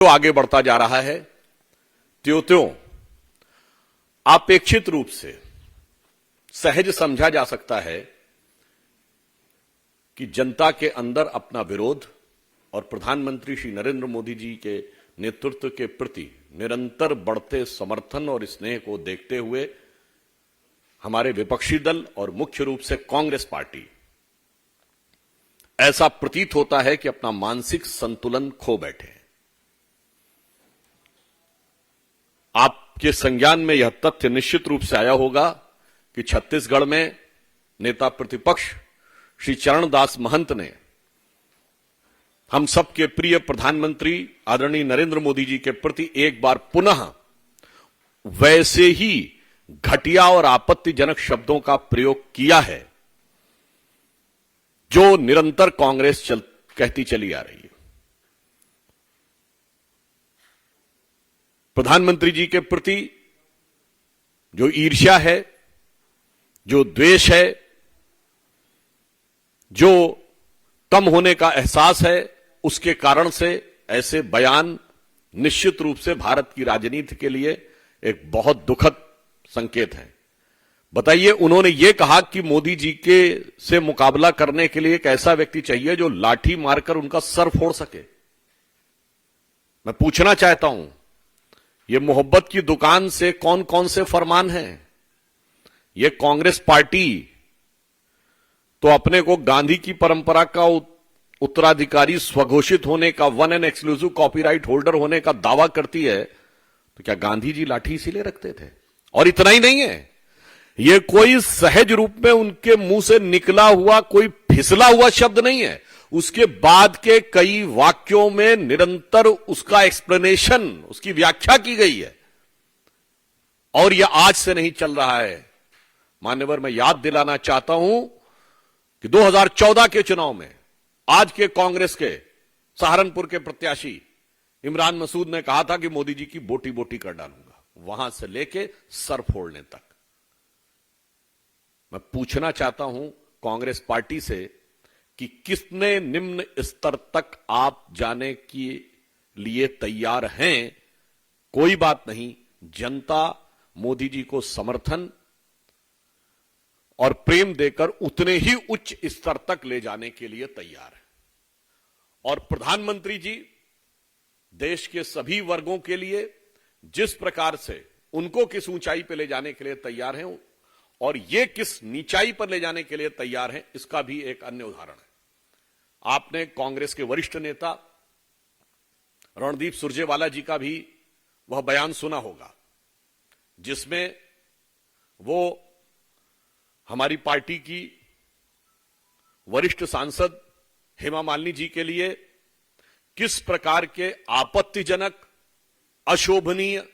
जो आगे बढ़ता जा रहा है त्यों अपेक्षित रूप से सहज समझा जा सकता है कि जनता के अंदर अपना विरोध और प्रधानमंत्री श्री नरेंद्र मोदी जी के नेतृत्व के प्रति निरंतर बढ़ते समर्थन और स्नेह को देखते हुए हमारे विपक्षी दल और मुख्य रूप से कांग्रेस पार्टी ऐसा प्रतीत होता है कि अपना मानसिक संतुलन खो बैठे हैं। आपके संज्ञान में यह तथ्य निश्चित रूप से आया होगा कि छत्तीसगढ़ में नेता प्रतिपक्ष श्री चरणदास महंत ने हम सबके प्रिय प्रधानमंत्री आदरणीय नरेंद्र मोदी जी के प्रति एक बार पुनः वैसे ही घटिया और आपत्तिजनक शब्दों का प्रयोग किया है जो निरंतर कांग्रेस कहती चली आ रही है। प्रधानमंत्री जी के प्रति जो ईर्ष्या है, जो द्वेष है, जो कम होने का एहसास है, उसके कारण से ऐसे बयान निश्चित रूप से भारत की राजनीति के लिए एक बहुत दुखद संकेत है। बताइए, उन्होंने ये कहा कि मोदी जी के से मुकाबला करने के लिए एक ऐसा व्यक्ति चाहिए जो लाठी मारकर उनका सर फोड़ सके। मैं पूछना चाहता हूं, ये मोहब्बत की दुकान से कौन कौन से फरमान हैं? ये कांग्रेस पार्टी तो अपने को गांधी की परंपरा का उत्तराधिकारी स्वघोषित होने का, one and exclusive copyright holder होने का दावा करती है, तो क्या गांधी जी लाठी इसीलिए रखते थे? और इतना ही नहीं है, यह कोई सहज रूप में उनके मुंह से निकला हुआ कोई फिसला हुआ शब्द नहीं है। उसके बाद के कई वाक्यों में निरंतर उसका एक्सप्लेनेशन, उसकी व्याख्या की गई है। और यह आज से नहीं चल रहा है। मान्यवर, मैं याद दिलाना चाहता हूं कि 2014 के चुनाव में आज के कांग्रेस के सहारनपुर के प्रत्याशी इमरान मसूद ने कहा था कि मोदी जी की बोटी बोटी कर डालूंगा, वहां से लेके सर फोड़ने तक। मैं पूछना चाहता हूं कांग्रेस पार्टी से कि कितने निम्न स्तर तक आप जाने के लिए तैयार हैं? कोई बात नहीं, जनता मोदी जी को समर्थन और प्रेम देकर उतने ही उच्च स्तर तक ले जाने के लिए तैयार है। और प्रधानमंत्री जी देश के सभी वर्गों के लिए जिस प्रकार से उनको किस ऊंचाई पर ले जाने के लिए तैयार हैं और ये किस नीचाई पर ले जाने के लिए तैयार हैं, इसका भी एक अन्य उदाहरण है। आपने कांग्रेस के वरिष्ठ नेता रणदीप सुरजेवाला जी का भी वह बयान सुना होगा जिसमें वो हमारी पार्टी की वरिष्ठ सांसद हेमा मालिनी जी के लिए किस प्रकार के आपत्तिजनक, अशोभनीय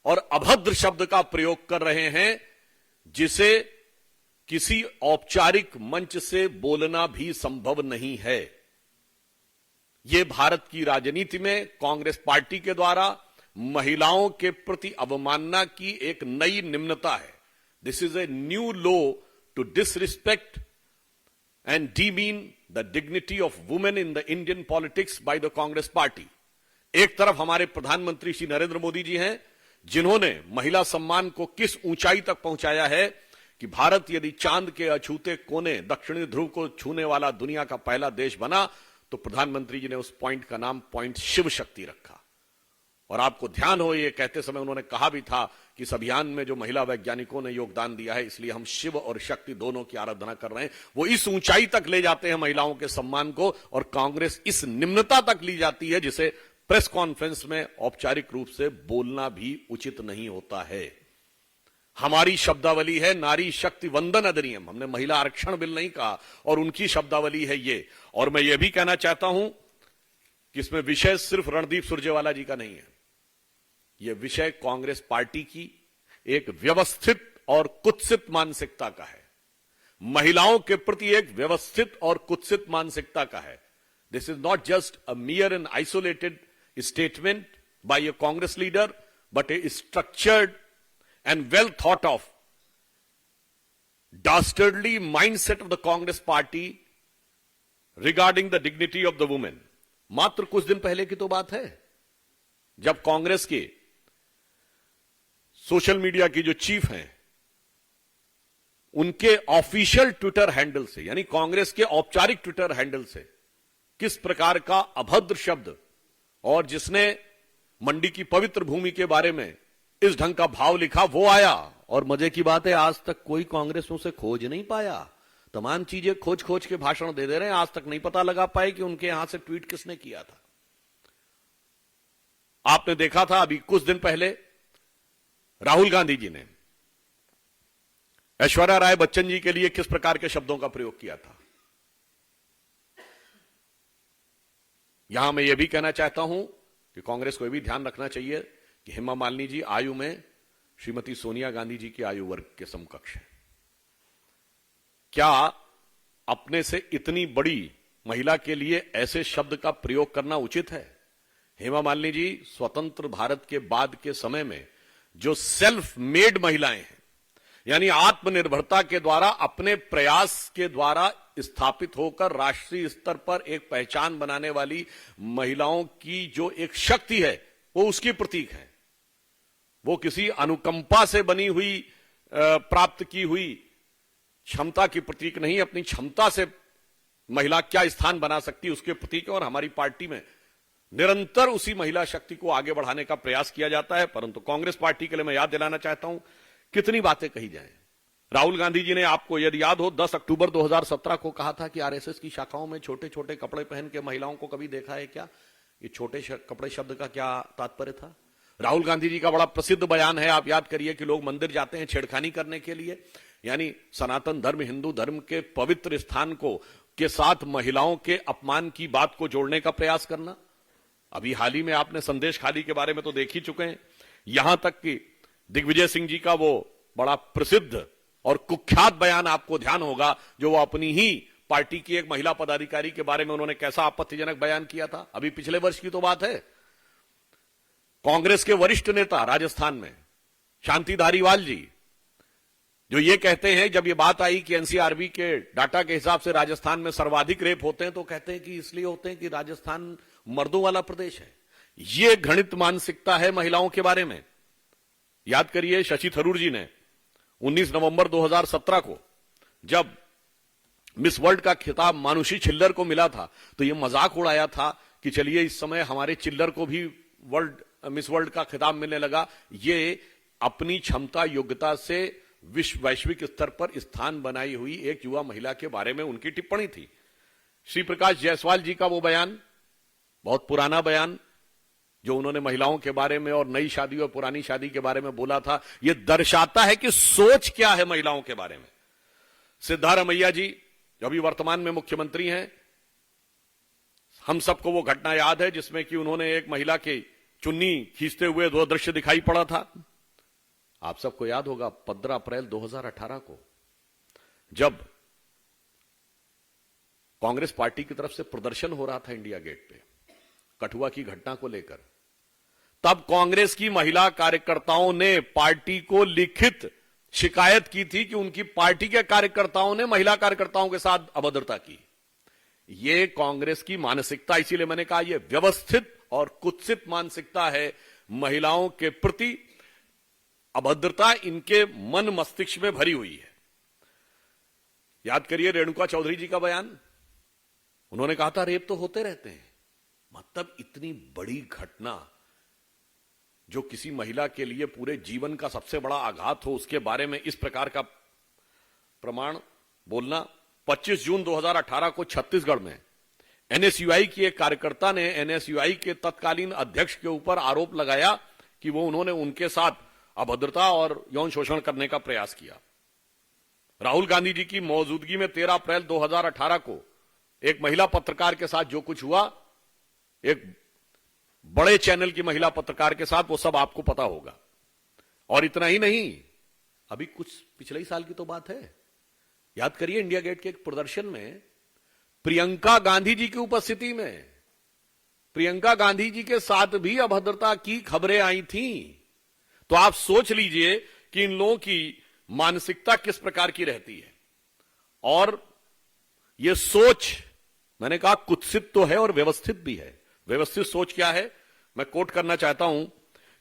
और अभद्र शब्द का प्रयोग कर रहे हैं, जिसे किसी औपचारिक मंच से बोलना भी संभव नहीं है। यह भारत की राजनीति में कांग्रेस पार्टी के द्वारा महिलाओं के प्रति अवमानना की एक नई निम्नता है। This is a new low to disrespect and demean the dignity of women in the Indian politics by the Congress party. एक तरफ हमारे प्रधानमंत्री श्री नरेंद्र मोदी जी हैं, जिन्होंने महिला सम्मान को किस ऊंचाई तक पहुंचाया है कि भारत यदि चांद के अछूते कोने दक्षिणी ध्रुव को छूने वाला दुनिया का पहला देश बना, तो प्रधानमंत्री जी ने उस पॉइंट का नाम पॉइंट शिव शक्ति रखा। और आपको ध्यान हो, ये कहते समय उन्होंने कहा भी था कि इस अभियान में जो महिला वैज्ञानिकों ने योगदान दिया है, इसलिए हम शिव और शक्ति दोनों की आराधना कर रहे हैं। वो इस ऊंचाई तक ले जाते हैं महिलाओं के सम्मान को, और कांग्रेस इस निम्नता तक ली जाती है जिसे प्रेस कॉन्फ्रेंस में औपचारिक रूप से बोलना भी उचित नहीं होता है। हमारी शब्दावली है नारी शक्ति वंदन अधिनियम। हमने महिला आरक्षण बिल नहीं कहा, और उनकी शब्दावली है ये। और मैं ये भी कहना चाहता हूं कि इसमें विषय सिर्फ रणदीप सुरजेवाला जी का नहीं है, यह विषय कांग्रेस पार्टी की एक व्यवस्थित और कुत्सित मानसिकता का है। महिलाओं के प्रति एक व्यवस्थित और कुत्सित मानसिकता का है। This is not just a mere and isolated statement by a Congress leader, but a structured and well thought of dastardly mindset of the Congress party regarding the dignity of the woman. मात्र कुछ दिन पहले की तो बात है, जब कांग्रेस के सोशल मीडिया की जो चीफ हैं, उनके ऑफिशियल ट्विटर हैंडल से, यानी कांग्रेस के औपचारिक ट्विटर हैंडल से किस प्रकार का अभद्र शब्द, और जिसने मंडी की पवित्र भूमि के बारे में इस ढंग का भाव लिखा, वो आया। और मजे की बात है, आज तक कोई कांग्रेस उसे खोज नहीं पाया। तमाम चीजें खोज खोज के भाषण दे रहे हैं, आज तक नहीं पता लगा पाए कि उनके यहां से ट्वीट किसने किया था। आपने देखा था अभी कुछ दिन पहले राहुल गांधी जी ने ऐश्वर्या राय बच्चन जी के लिए किस प्रकार के शब्दों का प्रयोग किया था। यहां मैं यह भी कहना चाहता हूं कि कांग्रेस को यह भी ध्यान रखना चाहिए कि हेमा मालिनी जी आयु में श्रीमती सोनिया गांधी जी की आयु वर्ग के समकक्ष है। क्या अपने से इतनी बड़ी महिला के लिए ऐसे शब्द का प्रयोग करना उचित है? हेमा मालिनी जी स्वतंत्र भारत के बाद के समय में जो सेल्फ मेड महिलाएं हैं, यानी आत्मनिर्भरता के द्वारा, अपने प्रयास के द्वारा स्थापित होकर राष्ट्रीय स्तर पर एक पहचान बनाने वाली महिलाओं की जो एक शक्ति है, वो उसकी प्रतीक है। वो किसी अनुकंपा से बनी हुई, प्राप्त की हुई क्षमता की प्रतीक नहीं, अपनी क्षमता से महिला क्या स्थान बना सकती है उसके प्रतीक है। और हमारी पार्टी में निरंतर उसी महिला शक्ति को आगे बढ़ाने का प्रयास किया जाता है। परंतु कांग्रेस पार्टी के लिए मैं याद दिलाना चाहता हूं, कितनी बातें कही जाएं। राहुल गांधी जी ने, आपको यदि याद हो, 10 अक्टूबर 2017 को कहा था कि आरएसएस की शाखाओं में छोटे छोटे कपड़े पहन के महिलाओं को कभी देखा है क्या? ये छोटे कपड़े शब्द का क्या तात्पर्य था? राहुल गांधी जी का बड़ा प्रसिद्ध बयान है, आप याद करिए, कि लोग मंदिर जाते हैं छेड़खानी करने के लिए, यानी सनातन धर्म, हिंदू धर्म के पवित्र स्थान को के साथ महिलाओं के अपमान की बात को जोड़ने का प्रयास करना। अभी हाल ही में आपने संदेश खाली के बारे में तो देख ही चुके हैं। यहां तक कि दिग्विजय सिंह जी का वो बड़ा प्रसिद्ध और कुख्यात बयान आपको ध्यान होगा, जो वो अपनी ही पार्टी की एक महिला पदाधिकारी के बारे में उन्होंने कैसा आपत्तिजनक बयान किया था। अभी पिछले वर्ष की तो बात है। कांग्रेस के वरिष्ठ नेता राजस्थान में शांति धारीवाल जी, जो ये कहते हैं, जब ये बात आई कि एनसीआरबी के डाटा के हिसाब से राजस्थान में सर्वाधिक रेप होते हैं, तो कहते हैं कि इसलिए होते हैं कि राजस्थान मर्दों वाला प्रदेश है। ये घृणित मानसिकता है महिलाओं के बारे में। याद करिए, शशि थरूर जी ने 19 नवंबर 2017 को जब मिस वर्ल्ड का खिताब मानुषी छिल्लर को मिला था, तो यह मजाक उड़ाया था कि चलिए इस समय हमारे चिल्लर को भी मिस वर्ल्ड का खिताब मिलने लगा। ये अपनी क्षमता योग्यता से वैश्विक स्तर पर स्थान बनाई हुई एक युवा महिला के बारे में उनकी टिप्पणी थी। श्री प्रकाश जायसवाल जी का वो बयान, बहुत पुराना बयान, जो उन्होंने महिलाओं के बारे में और नई शादी और पुरानी शादी के बारे में बोला था, यह दर्शाता है कि सोच क्या है महिलाओं के बारे में। सिद्धारमैया जी, जो अभी वर्तमान में मुख्यमंत्री हैं, हम सबको वो घटना याद है जिसमें कि उन्होंने एक महिला की चुन्नी खींचते हुए वो दृश्य दिखाई पड़ा था। आप सबको याद होगा 15 अप्रैल 2018 को जब कांग्रेस पार्टी की तरफ से प्रदर्शन हो रहा था इंडिया गेट पे कठुआ की घटना को लेकर, तब कांग्रेस की महिला कार्यकर्ताओं ने पार्टी को लिखित शिकायत की थी कि उनकी पार्टी के कार्यकर्ताओं ने महिला कार्यकर्ताओं के साथ अभद्रता की। यह कांग्रेस की मानसिकता, इसीलिए मैंने कहा यह व्यवस्थित और कुत्सित मानसिकता है। महिलाओं के प्रति अभद्रता इनके मन मस्तिष्क में भरी हुई है। याद करिए रेणुका चौधरी जी का बयान, उन्होंने कहा था रेप तो होते रहते हैं। मतलब इतनी बड़ी घटना जो किसी महिला के लिए पूरे जीवन का सबसे बड़ा आघात हो, उसके बारे में इस प्रकार का प्रमाण बोलना। 25 जून 2018 को छत्तीसगढ़ में एनएसयूआई की एक कार्यकर्ता ने एनएसयूआई के तत्कालीन अध्यक्ष के ऊपर आरोप लगाया कि उन्होंने उनके साथ अभद्रता और यौन शोषण करने का प्रयास किया। राहुल गांधी जी की मौजूदगी में 13 अप्रैल 2018 को एक महिला पत्रकार के साथ जो कुछ हुआ, एक बड़े चैनल की महिला पत्रकार के साथ, वो सब आपको पता होगा। और इतना ही नहीं, अभी कुछ पिछले ही साल की तो बात है, याद करिए इंडिया गेट के एक प्रदर्शन में प्रियंका गांधी जी की उपस्थिति में प्रियंका गांधी जी के साथ भी अभद्रता की खबरें आई थी। तो आप सोच लीजिए कि इन लोगों की मानसिकता किस प्रकार की रहती है। और यह सोच, मैंने कहा कुत्सित तो है और व्यवस्थित भी है। व्यवस्थित सोच क्या है? मैं कोट करना चाहता हूं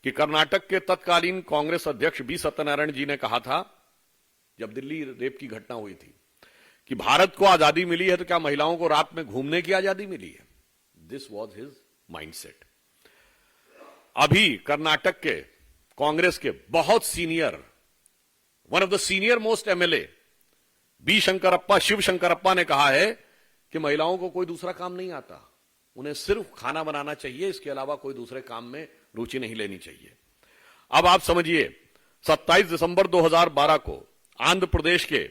कि कर्नाटक के तत्कालीन कांग्रेस अध्यक्ष बी सत्यनारायण जी ने कहा था, जब दिल्ली रेप की घटना हुई थी, कि भारत को आजादी मिली है तो क्या महिलाओं को रात में घूमने की आजादी मिली है? This was his mindset. अभी कर्नाटक के कांग्रेस के बहुत senior, one of the senior most MLA B Shankarappa, Shiv Shankarappa ने कहा है कि महिलाओं को कोई दूसरा काम नहीं आता, उन्हें सिर्फ खाना बनाना चाहिए, इसके अलावा कोई दूसरे काम में रुचि नहीं लेनी चाहिए। अब आप समझिए, 27 दिसंबर 2012 को आंध्र प्रदेश के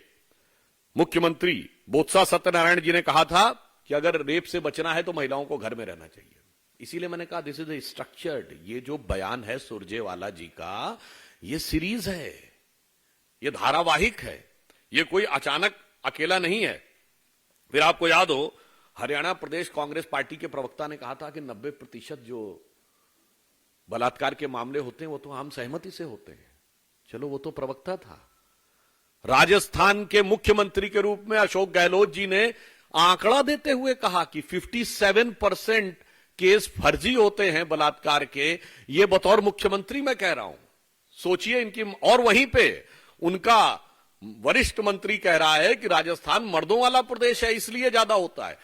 मुख्यमंत्री बोत्सा सत्यनारायण जी ने कहा था कि अगर रेप से बचना है तो महिलाओं को घर में रहना चाहिए। इसीलिए मैंने कहा दिस इज ए स्ट्रक्चर्ड, ये जो बयान है सुरजेवाला जी का, ये सीरीज है, ये धारावाहिक है, ये कोई अचानक अकेला नहीं है। फिर आपको याद हो, हरियाणा प्रदेश कांग्रेस पार्टी के प्रवक्ता ने कहा था कि 90% जो बलात्कार के मामले होते हैं वो तो आम सहमति से होते हैं। चलो, वो तो प्रवक्ता था। राजस्थान के मुख्यमंत्री के रूप में अशोक गहलोत जी ने आंकड़ा देते हुए कहा कि 57% केस फर्जी होते हैं बलात्कार के। ये बतौर मुख्यमंत्री मैं कह रहा हूं, सोचिए इनकी। और वहीं पे उनका वरिष्ठ मंत्री कह रहा है कि राजस्थान मर्दों वाला प्रदेश है, इसलिए ज्यादा होता है।